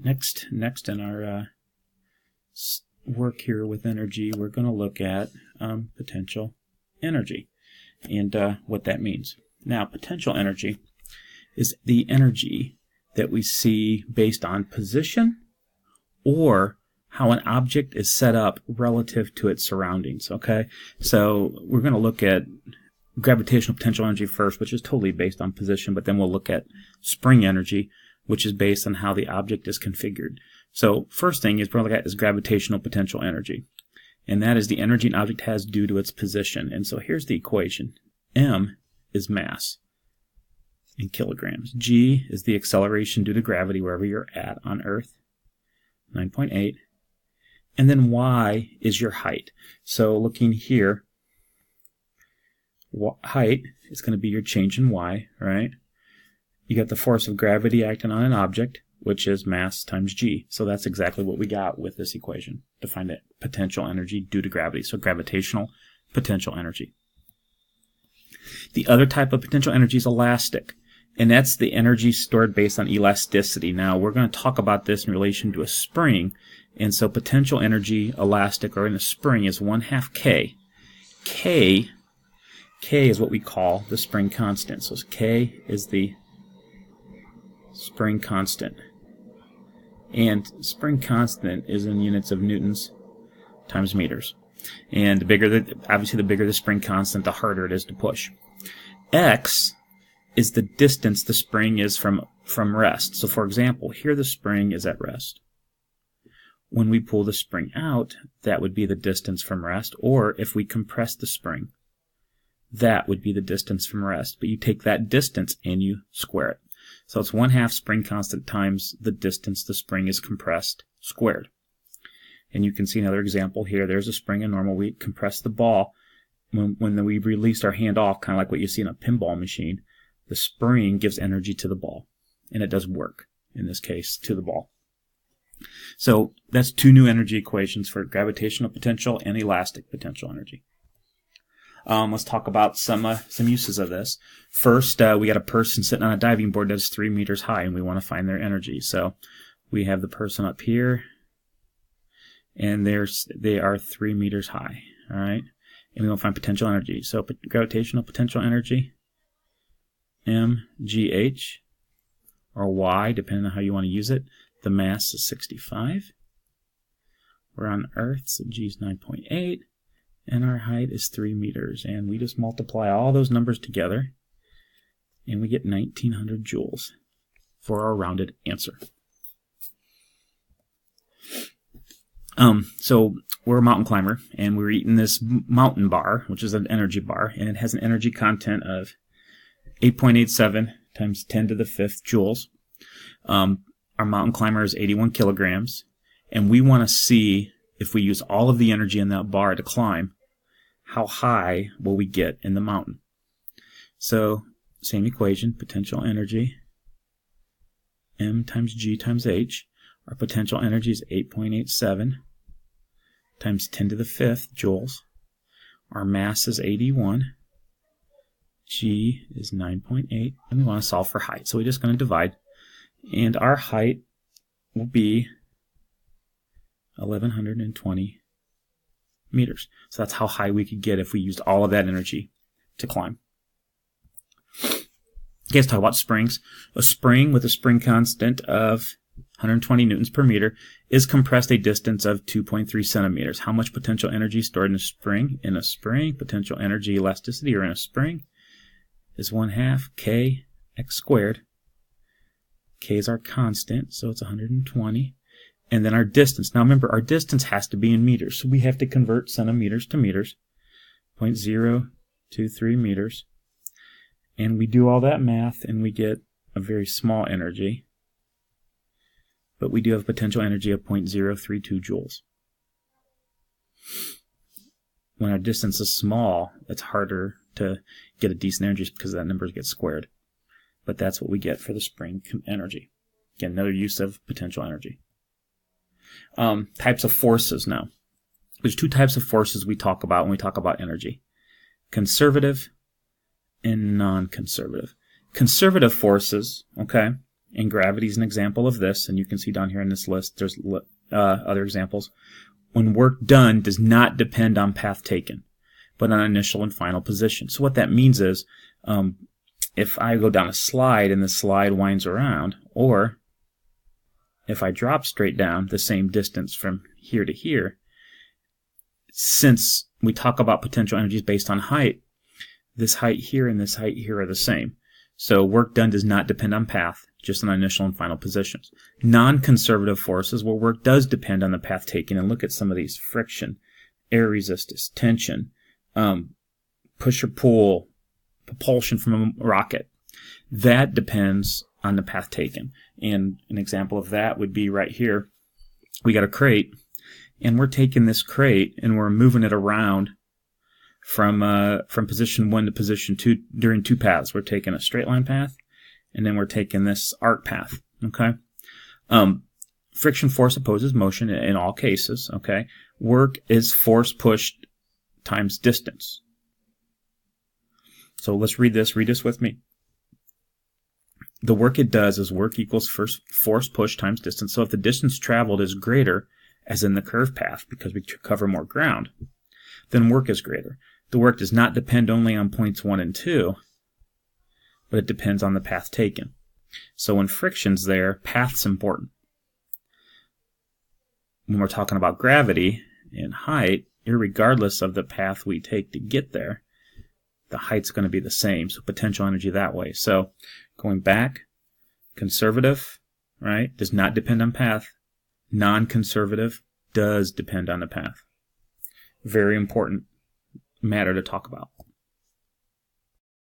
Next in our work here with energy, we're going to look at potential energy and what that means. Now, potential energy is the energy that we see based on position or how an object is set up relative to its surroundings. Okay, so we're going to look at gravitational potential energy first, which is totally based on position, but then we'll look at spring energy, which is based on how the object is configured. So first thing is we're going to look at is gravitational potential energy, and that is the energy an object has due to its position. And so here's the equation. M is mass in kilograms. G is the acceleration due to gravity wherever you're at on Earth, 9.8. And then Y is your height. So looking here, height is going to be your change in Y, right? You got the force of gravity acting on an object, which is mass times G. So that's exactly what we got with this equation to find it potential energy due to gravity. So gravitational potential energy. The other type of potential energy is elastic, and that's the energy stored based on elasticity. Now, we're going to talk about this in relation to a spring, and so potential energy, elastic, or in a spring is 1/2 K. K is what we call the spring constant. So K is the spring constant. And spring constant is in units of newtons times meters. And obviously the bigger the spring constant, the harder it is to push. X is the distance the spring is from rest. So for example, here the spring is at rest. When we pull the spring out, that would be the distance from rest, or if we compress the spring, that would be the distance from rest. But you take that distance and you square it. So it's 1/2 spring constant times the distance the spring is compressed squared. And you can see another example here. There's a spring in normal. We compress the ball. When we release our hand off, kind of like what you see in a pinball machine, the spring gives energy to the ball. And it does work, in this case, to the ball. So that's two new energy equations for gravitational potential and elastic potential energy. Let's talk about some uses of this. First, we got a person sitting on a diving board that's 3 meters high, and we want to find their energy. So we have the person up here, and they are 3 meters high. All right, and we want to find potential energy. So gravitational potential energy, mgh, or Y, depending on how you want to use it. The mass is 65. We're on Earth, so G is 9.8. And our height is 3 meters. And we just multiply all those numbers together, and we get 1900 joules for our rounded answer. So we're a mountain climber, and we're eating this mountain bar, which is an energy bar, and it has an energy content of 8.87 times 10 to the 5th joules. Our mountain climber is 81 kilograms, and we want to see if we use all of the energy in that bar to climb, how high will we get in the mountain? So, same equation, potential energy, M times G times H. Our potential energy is 8.87 times 10 to the 5th joules. Our mass is 81. G is 9.8. And we want to solve for height. So we're just going to divide. And our height will be 1120 meters. So that's how high we could get if we used all of that energy to climb. Okay, let's talk about springs. A spring with a spring constant of 120 newtons per meter is compressed a distance of 2.3 centimeters. How much potential energy stored in a spring? In a spring, potential energy elasticity, or in a spring, is 1/2 K x squared. K is our constant, so it's 120. And then our distance. Now remember, our distance has to be in meters, so we have to convert centimeters to meters. 0.023 meters. And we do all that math, and we get a very small energy. But we do have potential energy of 0.032 joules. When our distance is small, it's harder to get a decent energy because that number gets squared. But that's what we get for the spring energy. Again, another use of potential energy. Types of forces now. There's two types of forces we talk about when we talk about energy. Conservative and non-conservative. Conservative forces, okay, And gravity is an example of this, and you can see down here in this list, there's other examples. When work done does not depend on path taken, but on initial and final position. So what that means is, if I go down a slide and the slide winds around, or if I drop straight down the same distance from here to here, since we talk about potential energies based on height, this height here and this height here are the same. So work done does not depend on path, just on initial and final positions. Non-conservative forces, where work does depend on the path taken, and look at some of these: friction, air resistance, tension, push or pull, propulsion from a rocket. That depends on the path taken. And an example of that would be right here. We got a crate, and we're taking this crate and we're moving it around from position 1 to position 2 during 2 paths. We're taking a straight line path, and then we're taking this arc path. Okay. Friction force opposes motion in all cases. Okay. Work is force pushed times distance. So let's read this. Read this with me. The work it does is work equals force pushed times distance. So if the distance traveled is greater, as in the curved path, because we cover more ground, then work is greater. The work does not depend only on points 1 and 2, but it depends on the path taken. So when friction's there, path's important. When we're talking about gravity and height, irregardless of the path we take to get there, the height's going to be the same. So potential energy that way. So going back, conservative, right, does not depend on path. Non-conservative does depend on the path. Very important matter to talk about.